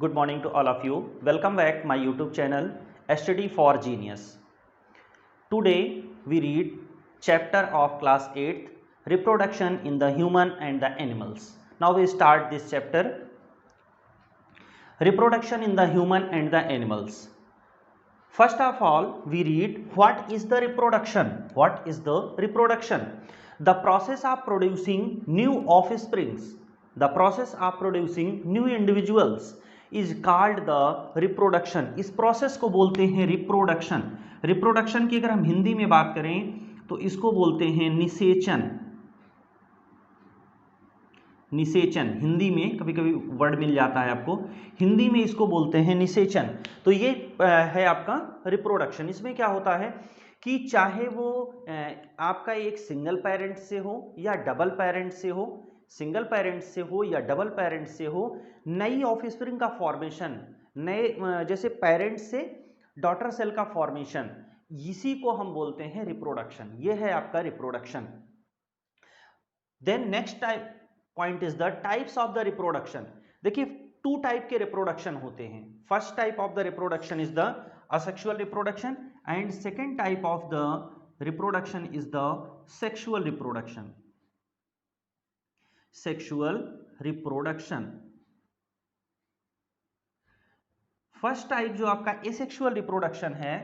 Good morning to all of you. Welcome back my YouTube channel Study for Genius. Today we read chapter of class 8th Reproduction in the Human and the Animals. Now we start this chapter Reproduction in the Human and the Animals. First of all, we read what is the reproduction? What is the reproduction? The process of producing new offsprings, the process of producing new individuals is called the reproduction. इस process को बोलते हैं reproduction. Reproduction की अगर हम हिंदी में बात करें तो इसको बोलते हैं निषेचन. निषेचन हिंदी में कभी कभी वर्ड मिल जाता है आपको, हिंदी में इसको बोलते हैं निषेचन. तो ये है आपका रिप्रोडक्शन. इसमें क्या होता है कि चाहे वो आपका एक सिंगल पेरेंट से हो या डबल पेरेंट से हो, सिंगल पेरेंट से हो या डबल पेरेंट से हो, नई ऑफस्प्रिंग का फॉर्मेशन, नए जैसे पेरेंट से डॉटर सेल का फॉर्मेशन, इसी को हम बोलते हैं रिप्रोडक्शन. ये है आपका reproduction. Then next type point is the types of the reproduction. देखिए टू टाइप के रिप्रोडक्शन होते हैं. First type of the reproduction is the asexual reproduction and second type of the reproduction is the sexual reproduction. Sexual reproduction. First type जो आपका asexual reproduction है,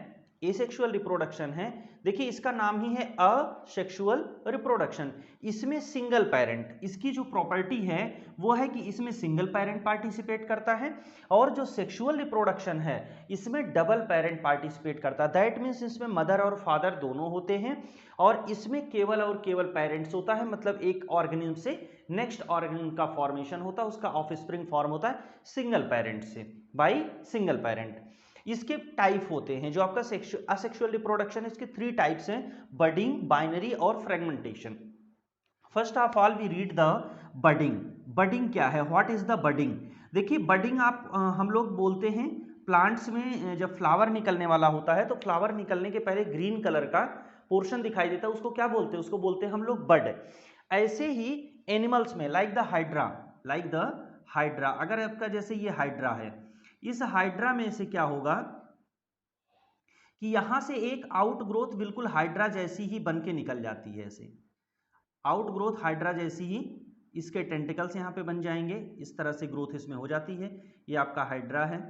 asexual reproduction है, देखिए इसका नाम ही है असेक्सुअल रिप्रोडक्शन. इसमें सिंगल पेरेंट, इसकी जो प्रॉपर्टी है वो है कि इसमें सिंगल पेरेंट पार्टिसिपेट करता है, और जो सेक्सुअल रिप्रोडक्शन है इसमें डबल पेरेंट पार्टिसिपेट करता है. दैट मीन्स इसमें मदर और फादर दोनों होते हैं, और इसमें केवल और केवल पेरेंट्स होता है. मतलब एक ऑर्गेनिज्म से नेक्स्ट ऑर्गेनिज्म का फॉर्मेशन होता है, उसका ऑफस्प्रिंग फॉर्म होता है सिंगल पेरेंट से, बाय सिंगल पेरेंट. इसके टाइप होते हैं जो आपका असेक्सुअल रिप्रोडक्शन है, इसके थ्री टाइप्स हैं: बडिंग, बाइनरी और fragmentation. First of all we read the budding. Budding क्या है? What is the budding? देखिए बडिंग आप हम लोग बोलते हैं प्लांट्स में जब फ्लावर निकलने वाला होता है तो फ्लावर निकलने के पहले ग्रीन कलर का पोर्शन दिखाई देता है, उसको क्या बोलते हैं? उसको बोलते हैं हम लोग बड. ऐसे ही एनिमल्स में like the hydra, like the hydra, अगर आपका जैसे ये हाइड्रा है, इस हाइड्रा में से क्या होगा कि यहां से एक आउटग्रोथ बिल्कुल हाइड्रा जैसी ही बन के निकल जाती है. ऐसे आउटग्रोथ हाइड्रा जैसी ही इसके टेंटिकल्स यहां पे बन जाएंगे, इस तरह से ग्रोथ इसमें हो जाती है. ये आपका हाइड्रा है,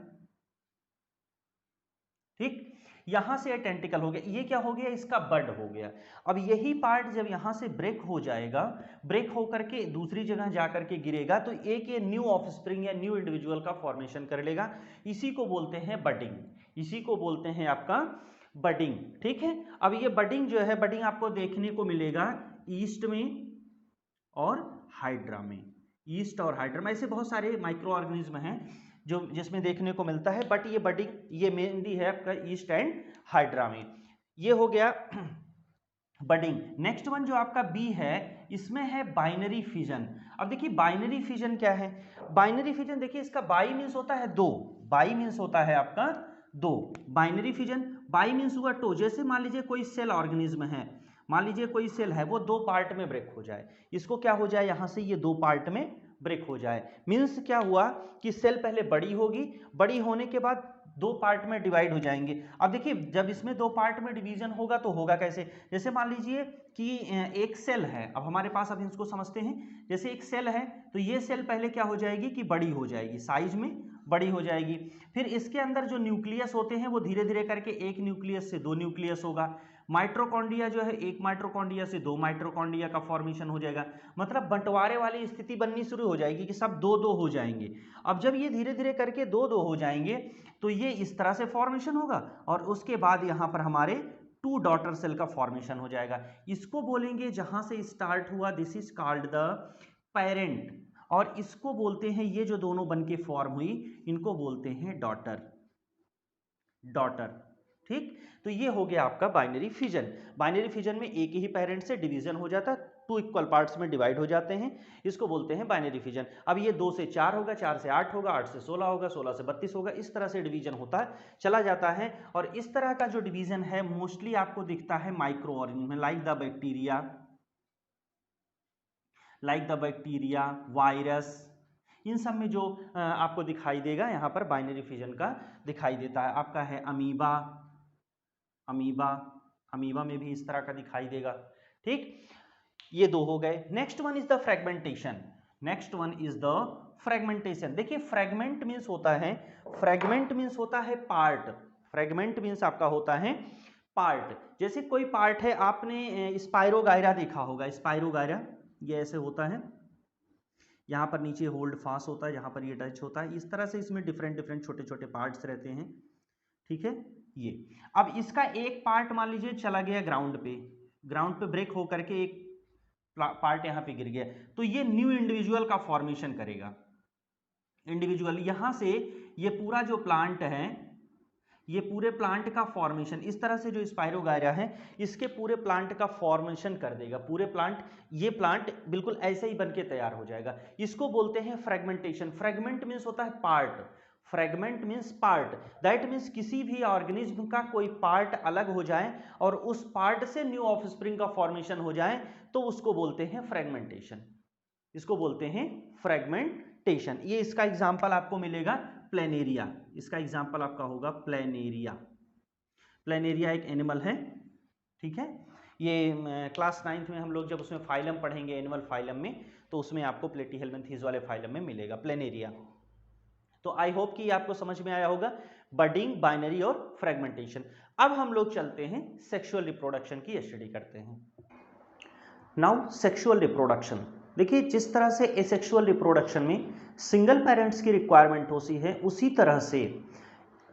ठीक. यहां से टेंटिकल हो गया, ये क्या हो गया? इसका बड हो गया. अब यही पार्ट जब यहां से ब्रेक हो जाएगा, ब्रेक होकर के दूसरी जगह जाकर के गिरेगा, तो एक ये न्यू ऑफस्प्रिंग या न्यू इंडिविजुअल का फॉर्मेशन कर लेगा. इसी को बोलते हैं बडिंग, इसी को बोलते हैं आपका बडिंग, ठीक है. अब ये बडिंग जो है, बडिंग आपको देखने को मिलेगा ईस्ट में और हाइड्रा में. ईस्ट और हाइड्रा में ऐसे बहुत सारे माइक्रो ऑर्गेनिज्म हैं जो जिसमें देखने को मिलता है, बट ये बडिंग ये मेनली है आपका ईस्ट एंड हाइड्रा में. ये हो गया बडिंग. नेक्स्ट वन जो आपका बी है, इसमें है बाइनरी फिजन. अब देखिए बाइनरी फिजन क्या है? बाइनरी फिजन देखिए इसका बाई मीन्स होता है दो, बाई मीन्स होता है आपका दो. बाइनरी फिजन, बाई मीन्स हुआ टू. जैसे मान लीजिए कोई सेल ऑर्गेनिज्म है, मान लीजिए कोई सेल है, वो दो पार्ट में ब्रेक हो जाए, इसको क्या हो जाए, यहां से ये दो पार्ट में ब्रेक हो जाए. मीन्स क्या हुआ कि सेल पहले बड़ी होगी, बड़ी होने के बाद दो पार्ट में डिवाइड हो जाएंगे. अब देखिए जब इसमें दो पार्ट में डिवीजन होगा तो होगा कैसे? जैसे मान लीजिए कि एक सेल है, अब हमारे पास, अब इसको समझते हैं. जैसे एक सेल है तो ये सेल पहले क्या हो जाएगी कि बड़ी हो जाएगी, साइज में बड़ी हो जाएगी. फिर इसके अंदर जो न्यूक्लियस होते हैं वो धीरे धीरे करके एक न्यूक्लियस से दो न्यूक्लियस होगा. माइट्रोकॉन्ड्रिया जो है, एक माइट्रोकॉन्ड्रिया से दो माइट्रोकॉन्ड्रिया का फॉर्मेशन हो जाएगा. मतलब बंटवारे वाली स्थिति बननी शुरू हो जाएगी कि सब दो दो हो जाएंगे. अब जब ये धीरे धीरे करके दो दो हो जाएंगे तो ये इस तरह से फॉर्मेशन होगा, और उसके बाद यहां पर हमारे टू डॉटर सेल का फॉर्मेशन हो जाएगा. इसको बोलेंगे जहां से स्टार्ट हुआ, this is called the parent, और इसको बोलते हैं, ये जो दोनों बन के फॉर्म हुई इनको बोलते हैं डॉटर, डॉटर, ठीक. तो ये हो गया आपका बाइनरी फिजन. बाइनरी फिजन में एक ही पेरेंट से डिवीजन हो जाता है, टू इक्वल पार्ट्स में डिवाइड हो जाते हैं, इसको बोलते हैं बाइनरी फिजन. अब ये 2 से 4 होगा, 4 से 8 होगा, 8 से 16 होगा, 16 से 32 होगा, इस तरह से डिवीजन होता है, चला जाता है. और इस तरह का जो डिवीजन है मोस्टली आपको दिखता है माइक्रो ऑर्गेनिज्म में, लाइक द बैक्टीरिया, वायरस, इन सब में जो आपको दिखाई देगा यहाँ पर बाइनरी फिजन का दिखाई देता है। आपका है अमीबा, अमीबा, अमीबा में भी इस तरह का दिखाई देगा। ठीक, ये दो हो गए। Next one is the fragmentation, next one is the fragmentation. देखिए फ्रेगमेंट मीन्स होता है, फ्रेगमेंट मीन्स होता है पार्ट, फ्रेगमेंट मीन्स आपका होता है पार्ट। जैसे कोई पार्ट है, आपने स्पाइरोगायरा देखा होगा, स्पाइरोगायरा ये ऐसे होता है, यहाँ पर नीचे होल्ड फास्ट होता है, यहाँ पर ये टच होता है, इस तरह से इसमें डिफरेंट डिफरेंट छोटे छोटे पार्ट्स रहते हैं। ठीक है, ये अब इसका एक पार्ट मान लीजिए चला गया ग्राउंड पे, ग्राउंड पे ब्रेक होकर के एक पार्ट यहाँ पे गिर गया, तो ये न्यू इंडिविजुअल का फॉर्मेशन करेगा। इंडिविजुअल यहाँ से ये पूरा जो प्लांट है, ये पूरे प्लांट का फॉर्मेशन इस तरह से जो स्पाइरोगायरा है इसके पूरे प्लांट का फॉर्मेशन कर देगा। पूरे प्लांट, ये प्लांट बिल्कुल ऐसे ही बनके तैयार हो जाएगा। इसको बोलते हैं फ्रेगमेंटेशन। फ्रेगमेंट मीन्स होता है part, fragment means part, that means किसी भी ऑर्गेनिज्म का कोई पार्ट अलग हो जाए और उस पार्ट से न्यू ऑफस्प्रिंग का फॉर्मेशन हो जाए तो उसको बोलते हैं फ्रेगमेंटेशन, इसको बोलते हैं फ्रेगमेंटेशन। ये इसका एग्जांपल आपको मिलेगा प्लेनेरिया, इसका एग्जांपल आपका होगा प्लेनेरिया। प्लेनेरिया एक एनिमल है, ठीक है, ये क्लास 9th में हम लोग जब उसमें फाइलम पढ़ेंगे, एनिमल फाइलम में, तो उसमें आपको प्लेटीहेल्मिन्थीज वाले फाइलम में मिलेगा प्लेनेरिया। तो आई होप कि ये आपको समझ में आया होगा, बडिंग, बाइनरी और फ्रेगमेंटेशन। अब हम लोग चलते हैं सेक्सुअल रिप्रोडक्शन की स्टडी करते हैं। नाउ सेक्सुअल रिप्रोडक्शन, देखिए जिस तरह से एसेक्सुअल रिप्रोडक्शन में सिंगल पेरेंट्स की रिक्वायरमेंट होती है, उसी तरह से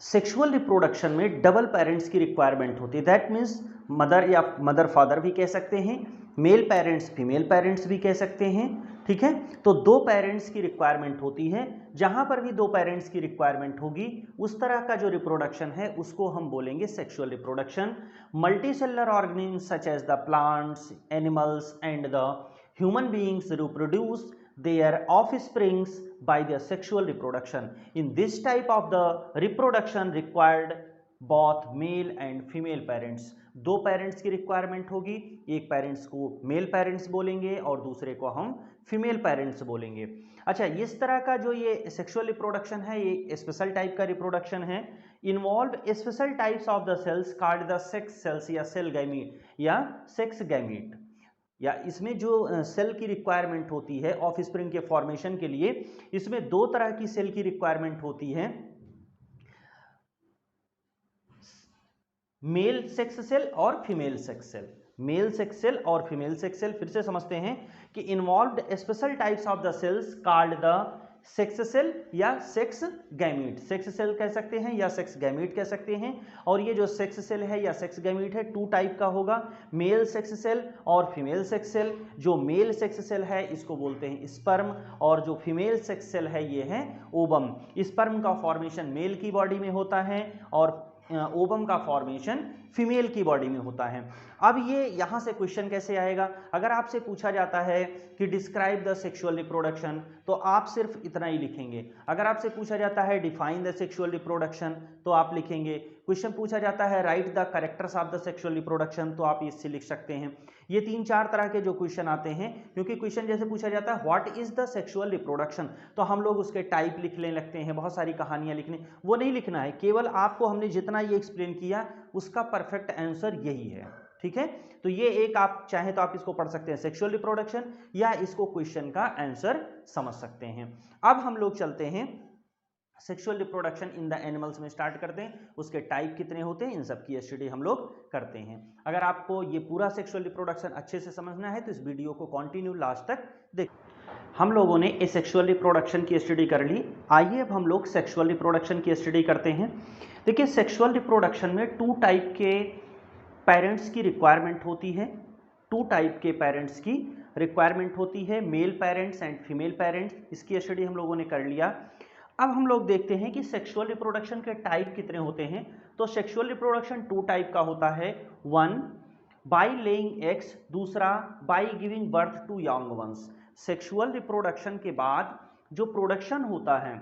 सेक्सुअल रिप्रोडक्शन में डबल पेरेंट्स की रिक्वायरमेंट होती है। दैट मीन्स मदर या मदर फादर भी कह सकते हैं, मेल पेरेंट्स फीमेल पेरेंट्स भी कह सकते हैं। ठीक है, तो दो पेरेंट्स की रिक्वायरमेंट होती है। जहां पर भी दो पेरेंट्स की रिक्वायरमेंट होगी उस तरह का जो रिप्रोडक्शन है उसको हम बोलेंगे sexual reproduction. Multicellular organism such as the plants, animals and the human beings reproduce their offsprings by their sexual reproduction. In this type of the reproduction required both male and female parents. दो parents की requirement होगी, एक parents को mail parents बोलेंगे और दूसरे को हम फीमेल पेरेंट्स बोलेंगे। अच्छा, इस तरह का जो ये सेक्सुअल रिप्रोडक्शन है ये स्पेशल टाइप का रिप्रोडक्शन है। Involve special types of the cells called the sex cells या सेल गैमीट या सेक्स गैमीट, या इसमें जो सेल की रिक्वायरमेंट होती है ऑफस्प्रिंग के फॉर्मेशन के लिए, इसमें दो तरह की सेल की रिक्वायरमेंट होती है, मेल सेक्स सेल और female sex cell. Male sex cell और फीमेल सेक्स सेल, फिर से समझते हैं कि involved special types of the cells called the sex cell या सेक्स गैमीट। सेक्स सेल कह सकते हैं या सेक्स गैमीट कह सकते हैं। और ये जो सेक्स सेल है या सेक्स गैमीट है टू टाइप का होगा, मेल सेक्स सेल और फीमेल सेक्स सेल। जो मेल सेक्स सेल है इसको बोलते हैं स्पर्म और जो फीमेल सेक्स सेल है ये है ओवम। स्पर्म का फॉर्मेशन मेल की बॉडी में होता है और ओवम का फॉर्मेशन फीमेल की बॉडी में होता है। अब ये यहाँ से क्वेश्चन कैसे आएगा, अगर आपसे पूछा जाता है कि डिस्क्राइब द सेक्सुअल रिप्रोडक्शन तो आप सिर्फ इतना ही लिखेंगे। अगर आपसे पूछा जाता है डिफाइन द सेक्सुअल रिप्रोडक्शन तो आप लिखेंगे। क्वेश्चन पूछा जाता है right the characters of the sexual reproduction तो आप इससे लिख सकते हैं। ये 3-4 तरह के जो क्वेश्चन आते हैं, क्योंकि क्वेश्चन जैसे पूछा जाता है what is the sexual reproduction तो हम लोग उसके टाइप लिखने लगते हैं, बहुत सारी कहानियां लिखने, वो नहीं लिखना है। केवल आपको हमने जितना ये एक्सप्लेन किया उसका परफेक्ट आंसर यही है। ठीक है, तो ये एक आप चाहे तो आप इसको पढ़ सकते हैं सेक्सुअल रिप्रोडक्शन, या इसको क्वेश्चन का आंसर समझ सकते हैं। अब हम लोग चलते हैं sexual reproduction in the animals में स्टार्ट करते हैं, उसके टाइप कितने होते हैं इन सब की स्टडी हम लोग करते हैं। अगर आपको ये पूरा सेक्सुअल रिप्रोडक्शन अच्छे से समझना है तो इस वीडियो को कंटिन्यू लास्ट तक देख। हम लोगों ने इस सेक्सुअल रिप्रोडक्शन की स्टडी कर ली, आइए अब हम लोग सेक्सुअल रिप्रोडक्शन की स्टडी करते हैं। देखिए सेक्सुअल रिप्रोडक्शन में 2 टाइप के पेरेंट्स की रिक्वायरमेंट होती है, 2 टाइप के पेरेंट्स की रिक्वायरमेंट होती है, male parents and female parents. इसकी स्टडी हम लोगों ने कर लिया। अब हम लोग देखते हैं कि सेक्सुअल रिप्रोडक्शन के टाइप कितने होते हैं। तो सेक्सुअल रिप्रोडक्शन 2 टाइप का होता है, 1 बाय लेइंग एग्स, दूसरा by giving birth to young ones. Sexual reproduction के बाद जो प्रोडक्शन होता है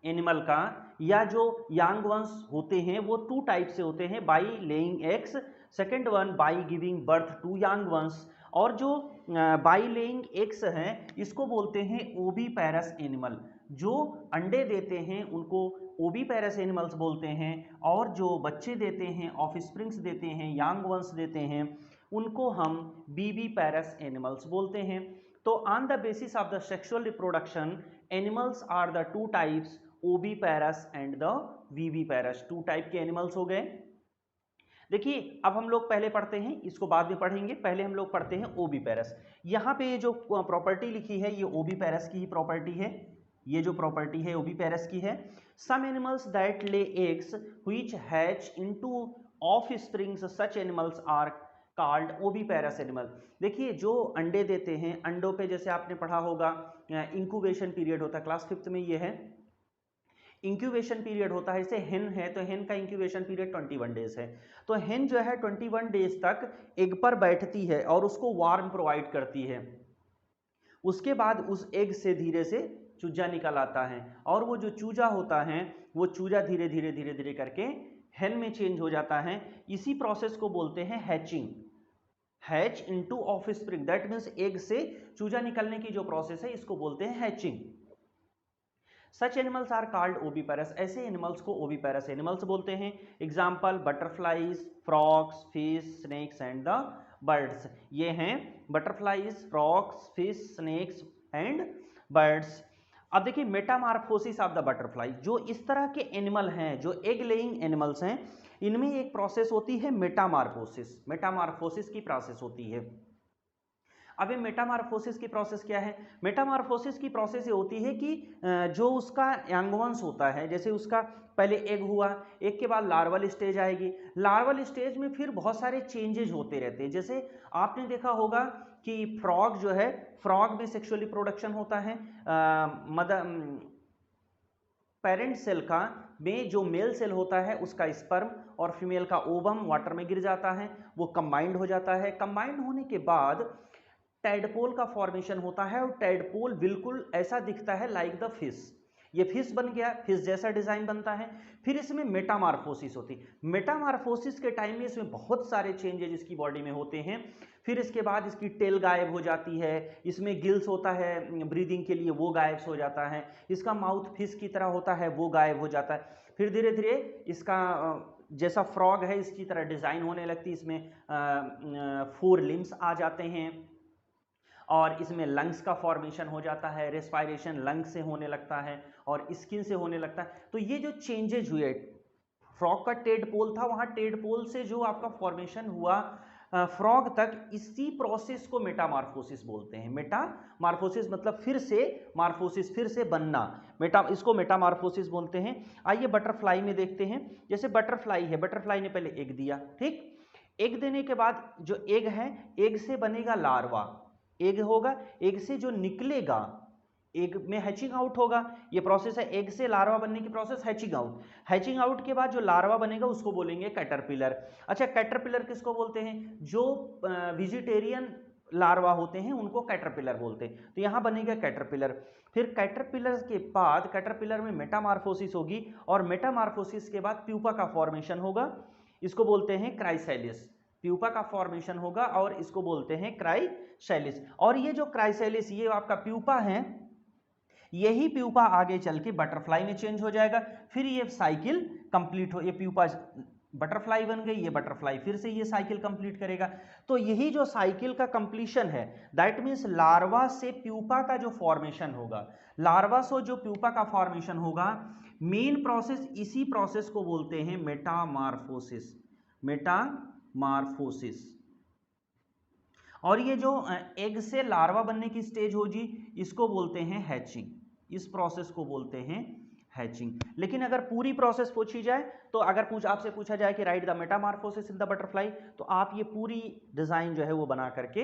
एनिमल का या जो यंग वंस होते हैं वो 2 टाइप से होते हैं, by laying eggs, second one by giving birth to young ones, और जो बाइलेइंग एग्स हैं इसको बोलते हैं ओविपेरस एनिमल। जो अंडे देते हैं उनको ओविपेरस एनिमल्स बोलते हैं, और जो बच्चे देते हैं, ऑफस्प्रिंग्स देते हैं, यांग वंस देते हैं, उनको हम विविपेरस एनिमल्स बोलते हैं। तो on the basis of the sexual reproduction animals are the two types, oviparous and the viviparous. Two type के एनिमल्स हो गए। देखिए अब हम लोग पहले पढ़ते हैं, इसको बाद में पढ़ेंगे, पहले हम लोग पढ़ते हैं ओविपेरस। यहाँ पे ये जो प्रॉपर्टी लिखी है ये ओविपेरस की ही प्रॉपर्टी है, ये जो प्रॉपर्टी है ओविपेरस की है। Some animals that lay eggs which hatch into offsprings, such animals are called oviparous animal. देखिए जो अंडे देते हैं, अंडों पे जैसे आपने पढ़ा होगा इंक्यूबेशन पीरियड होता है, क्लास 5th में ये है इंक्यूबेशन पीरियड होता है। जैसे हेन है तो हेन का इंक्यूबेशन पीरियड 21 डेज है। तो हेन जो है 21 डेज तक एग पर बैठती है और उसको वार्म प्रोवाइड करती है। उसके बाद उस एग से धीरे से चूजा निकल आता है, और वो जो चूजा होता है वो चूजा धीरे धीरे करके हेन में चेंज हो जाता है। इसी प्रोसेस को बोलते हैं hatching, hatch into offspring. That means egg से चूजा निकलने की जो प्रोसेस है इसको बोलते हैं hatching. Such animals are called oviparous. ऐसे एनिमल्स को ओविपेरस एनिमल्स बोलते हैं। Example butterflies, frogs, fish, snakes and the birds. ये हैं butterflies, frogs, fish, snakes and birds. अब देखिए मेटामार्फोसिस ऑफ द बटरफ्लाई। जो इस तरह के एनिमल हैं, जो एग लेइंग एनिमल्स हैं, इनमें एक प्रोसेस होती है मेटामार्फोसिस। मेटामार्फोसिस की प्रोसेस होती है। अब ये मेटामार्फोसिस की प्रोसेस क्या है? मेटामार्फोसिस की प्रोसेस ये होती है कि जो उसका यांगवंश होता है, जैसे उसका पहले एग हुआ, एग के बाद लार्वल स्टेज आएगी, लार्वल स्टेज में फिर बहुत सारे चेंजेज होते रहते हैं। जैसे आपने देखा होगा कि फ्रॉग जो है, फ्रॉग में सेक्सुअल रिप्रोडक्शन होता है, पेरेंट सेल का में जो मेल सेल होता है उसका स्पर्म और फीमेल का ओवम वाटर में गिर जाता है, वो कंबाइंड हो जाता है। कंबाइंड होने के बाद टैडपोल का फॉर्मेशन होता है, और टैडपोल बिल्कुल ऐसा दिखता है लाइक द फिश। ये फिश बन गया, फिश जैसा डिजाइन बनता है। फिर इसमें मेटामार्फोसिस होती है। मेटामार्फोसिस के टाइम में इसमें बहुत सारे चेंजेस इसकी बॉडी में होते हैं। फिर इसके बाद इसकी टेल गायब हो जाती है, इसमें गिल्स होता है ब्रीदिंग के लिए, वो गायब हो जाता है। इसका माउथ फिश की तरह होता है, वो गायब हो जाता है। फिर धीरे धीरे इसका जैसा फ्रॉग है इसकी तरह डिजाइन होने लगती है। इसमें 4 लिम्स आ जाते हैं, और इसमें लंग्स का फॉर्मेशन हो जाता है, रेस्पायरेशन लंग्स से होने लगता है और स्किन से होने लगता है। तो ये जो चेंजेज हुए, फ्रॉग का टेडपोल था, वहां टेडपोल से जो आपका फॉर्मेशन हुआ फ्रॉग तक, इसी प्रोसेस को मेटामार्फोसिस बोलते हैं। मेटामार्फोसिस मतलब फिर से, मार्फोसिस फिर से बनना, इसको मेटामार्फोसिस बोलते हैं। आइए बटरफ्लाई में देखते हैं। जैसे बटरफ्लाई है, बटरफ्लाई ने पहले एग दिया, ठीक। एग देने के बाद जो एग है, एग से बनेगा लार्वा, एग होगा, एग से जो निकलेगा, एग में हैचिंग आउट होगा। ये प्रोसेस है, एग से लार्वा बनने की process, hatching out. Hatching out के बाद जो लार्वा बनेगा उसको बोलेंगे कैटरपिलर। अच्छा, कैटरपिलर किसको बोलते हैं? जो वेजिटेरियन लार्वा होते हैं उनको कैटरपिलर बोलते हैं। तो यहां बनेगा कैटरपिलर। फिर कैटरपिलर के बाद, कैटरपिलर में मेटामार्फोसिस होगी, और मेटामार्फोसिस के बाद प्यूपा का फॉर्मेशन होगा, इसको बोलते हैं क्राइसैलिस। प्यूपा का फॉर्मेशन होगा और इसको बोलते हैं क्राइसैलिस। और ये जो क्राइसैलिस, ये आपका प्यूपा है, यही प्यूपा आगे चल के बटरफ्लाई में चेंज हो जाएगा। फिर ये साइकिल कंप्लीट हो, ये प्यूपा बटरफ्लाई बन गई, ये बटरफ्लाई फिर से ये साइकिल कंप्लीट करेगा। तो यही जो साइकिल का कंप्लीशन है, दैट मीन्स लार्वा से प्यूपा का जो फॉर्मेशन होगा, लार्वा से जो प्यूपा का फॉर्मेशन होगा, मेन प्रोसेस, इसी प्रोसेस को बोलते हैं मेटामार्फोसिस। मेटामार्फोसिस। और ये जो एग से लार्वा बनने की स्टेज होगी, इसको बोलते हैं हैचिंग। इस प्रोसेस को बोलते हैं हैचिंग। लेकिन अगर पूरी प्रोसेस पूछी जाए, तो अगर आपसे पूछा जाए कि right the metamorphosis in the butterfly, तो आप ये पूरी डिजाइन जो है वो बना करके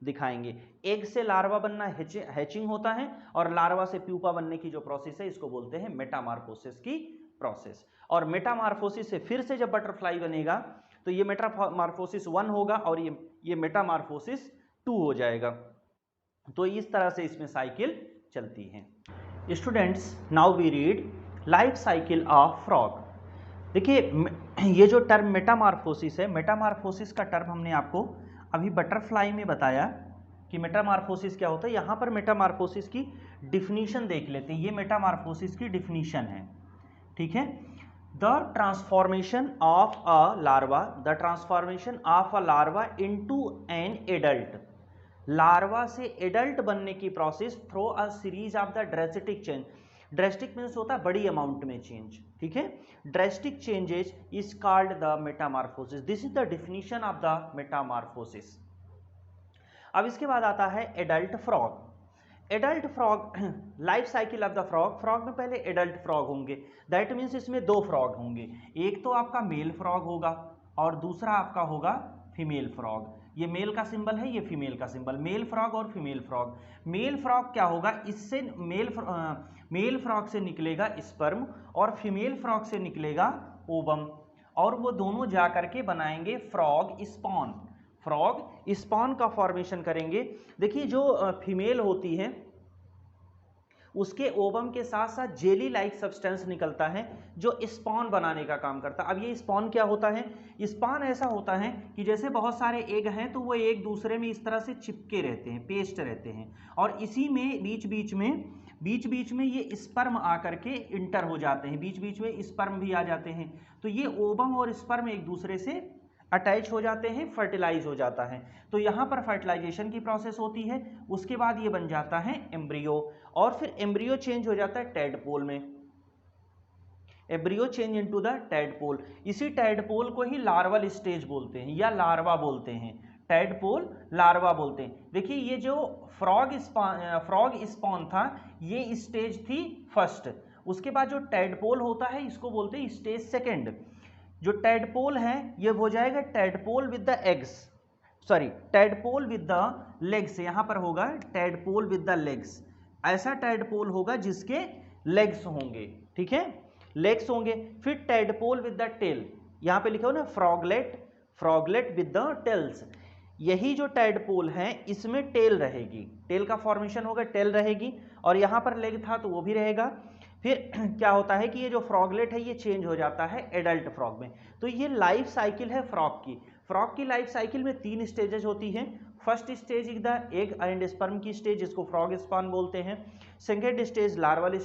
दिखाएंगे। एग से लार्वा बनना हैचिंग होता है, और लार्वा से प्यूपा बनने की जो प्रोसेस है इसको बोलते हैं मेटामार्फोसिस की प्रोसेस। और मेटामार्फोसिस से फिर से जब बटरफ्लाई बनेगा, तो ये मेटामार्फोसिस 1 होगा और ये मेटामार्फोसिस 2 हो जाएगा। तो इस तरह से इसमें साइकिल चलती है। Students, now we read life cycle of frog. देखिए, ये जो टर्म मेटामार्फोसिस है, मेटामार्फोसिस का टर्म हमने आपको अभी बटरफ्लाई में बताया कि मेटामॉर्फोसिस क्या होता है। यहाँ पर मेटामॉर्फोसिस की डिफिनीशन देख लेते हैं। ये मेटामॉर्फोसिस की डिफिनीशन है, ठीक है। The transformation of a larva, the transformation of a larva into an adult, larva से एडल्ट बनने की process through a series of the drastic change. Drastic means होता है बड़ी अमाउंट में चेंज, ठीक है। Drastic changes is called the Metamorphosis. This is the definition of the Metamorphosis. अब इसके बाद आता है adult frog. Adult frog, life cycle of the frog, frog में पहले एडल्ट फ्रॉग होंगे, दैट मीन्स इसमें दो फ्रॉग होंगे, एक तो आपका मेल फ्रॉग होगा और दूसरा आपका होगा फीमेल फ्रॉग। ये मेल का सिंबल है, ये फीमेल का सिंबल, मेल फ्रॉग और फीमेल फ्रॉग। मेल फ्रॉग क्या होगा, इससे मेल फ्रॉग से निकलेगा स्पर्म और फीमेल फ्रॉग से निकलेगा ओवम, और वो दोनों जा करके बनाएंगे फ्रॉग स्पॉन। फ्रॉग स्पॉन का फॉर्मेशन करेंगे। देखिए जो फीमेल होती है उसके ओवम के साथ साथ जेली लाइक सब्सटेंस निकलता है जो स्पॉन बनाने का काम करता है। अब ये स्पॉन क्या होता है, स्पॉन ऐसा होता है कि जैसे बहुत सारे एग हैं तो वो एक दूसरे में इस तरह से चिपके रहते हैं, पेस्ट रहते हैं, और इसी में बीच बीच में ये स्पर्म आकर के इंटर हो जाते हैं, बीच बीच में स्पर्म भी आ जाते हैं। तो ये ओवम और स्पर्म एक दूसरे से अटैच हो जाते हैं, फर्टिलाइज हो जाता है। तो यहाँ पर फर्टिलाइजेशन की प्रोसेस होती है, उसके बाद ये बन जाता है एम्ब्रियो, और फिर एम्ब्रियो चेंज हो जाता है टैडपोल में, embryo change into the tadpole. इसी टैडपोल को ही लार्वल स्टेज बोलते हैं या लार्वा बोलते हैं, टैडपोल लार्वा बोलते हैं। देखिए ये जो फ्रॉग स्पॉन था ये स्टेज थी फर्स्ट, उसके बाद जो टैडपोल होता है इसको बोलते हैं स्टेज सेकेंड। जो टैडपोल है ये हो जाएगा tadpole with the eggs, sorry tadpole with the legs, यहां पर होगा टैडपोल विद द लेग्स। ऐसा टैडपोल होगा जिसके लेग्स होंगे, ठीक है, लेग्स होंगे। फिर टैडपोल विद द टेल, यहां पे लिखा हो ना फ्रॉगलेट, फ्रॉगलेट विद द टेल्स। यही जो टैडपोल है इसमें टेल रहेगी, टेल का फॉर्मेशन होगा, टेल रहेगी, और यहां पर लेग था तो वो भी रहेगा। फिर क्या होता है कि ये जो फ्रॉगलेट है ये चेंज हो जाता है एडल्ट फ्रॉग में। तो ये लाइफ साइकिल है फ्रॉग की। फ्रॉग की लाइफ साइकिल में 3 स्टेजेस होती हैं। First stage is the egg and sperm की स्टेज, जिसको फ्रॉग स्पॉन बोलते हैं। Second stage larval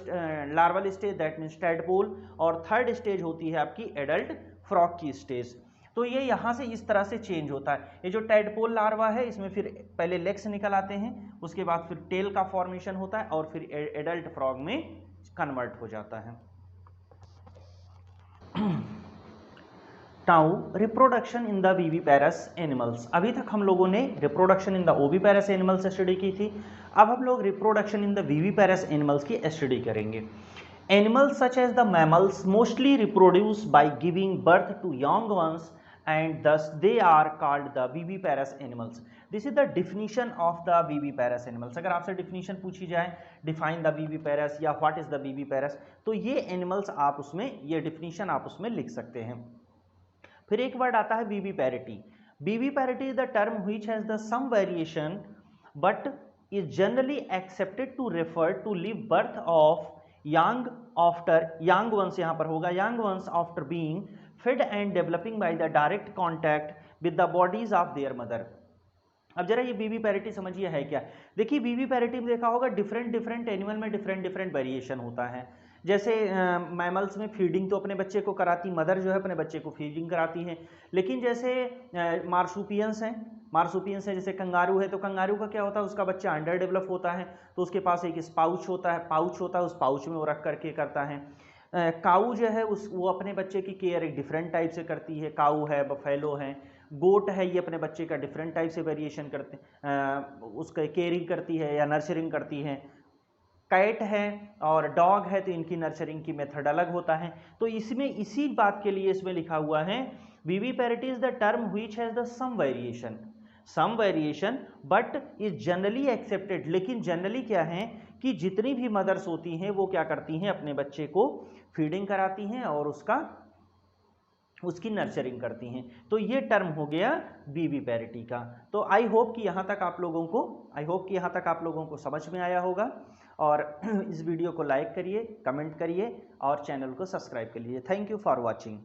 stage, that means tadpole, और थर्ड स्टेज होती है आपकी एडल्ट फ्रॉग की स्टेज। तो ये यहाँ से इस तरह से चेंज होता है। ये जो टैडपोल लार्वा है इसमें फिर पहले लेग्स निकल आते हैं, उसके बाद फिर टेल का फॉर्मेशन होता है, और फिर एडल्ट फ्रॉग में कन्वर्ट हो जाता है। Now reproduction in the viviparous animals. अभी तक हम लोगों ने reproduction in the oviparous animals study की थी, अब हम लोग reproduction in the viviparous animals की स्टडी करेंगे। Animals such as the mammals mostly reproduce by giving birth to young ones and thus they are called the viviparous animals. This is the definition of the viviparous animals. अगर आपसे definition पूछी जाए define the viviparous या what is the viviparous, तो ये animals आप उसमें ये definition आप उसमें लिख सकते हैं। फिर एक वर्ड आता है viviparity. Viviparity is the term which has the some variation but is generally accepted to refer to live birth of young after young ones, यहाँ पर होगा young ones after being fed and developing by the direct contact with the bodies of their mother. अब जरा ये विविपैरिटी समझिए है क्या। देखिए विविपैरिटी में देखा होगा डिफरेंट एनिमल में डिफरेंट वेरिएशन होता है। जैसे मैमल्स में फीडिंग तो अपने बच्चे को कराती, मदर जो है अपने बच्चे को फीडिंग कराती है, लेकिन जैसे मार्सुपियंस हैं जैसे कंगारू है, तो कंगारू का क्या होता है, उसका बच्चा अंडर डेवलप होता है तो उसके पास एक पाउच होता है, उस पाउच में वो रख करके करता है। काऊ जो है वो अपने बच्चे की केयर एक डिफरेंट टाइप से करती है, काऊ है, बफेलो है, गोट है, ये अपने बच्चे का डिफरेंट टाइप से वेरिएशन करते उसका केयरिंग करती है या नर्चरिंग करती है। कैट है और डॉग है तो इनकी नर्चरिंग की मेथड अलग होता है। तो इसमें इसी बात के लिए इसमें लिखा हुआ है viviparity is the term which has the some variation but is generally accepted. लेकिन जनरली क्या है कि जितनी भी मदर्स होती हैं वो क्या करती हैं, अपने बच्चे को फीडिंग कराती हैं और उसकी नर्चरिंग करती हैं। तो ये टर्म हो गया विविपैरिटी का। तो आई होप कि यहाँ तक आप लोगों को समझ में आया होगा, और इस वीडियो को लाइक करिए, कमेंट करिए और चैनल को सब्सक्राइब कर लीजिए। Thank you for watching.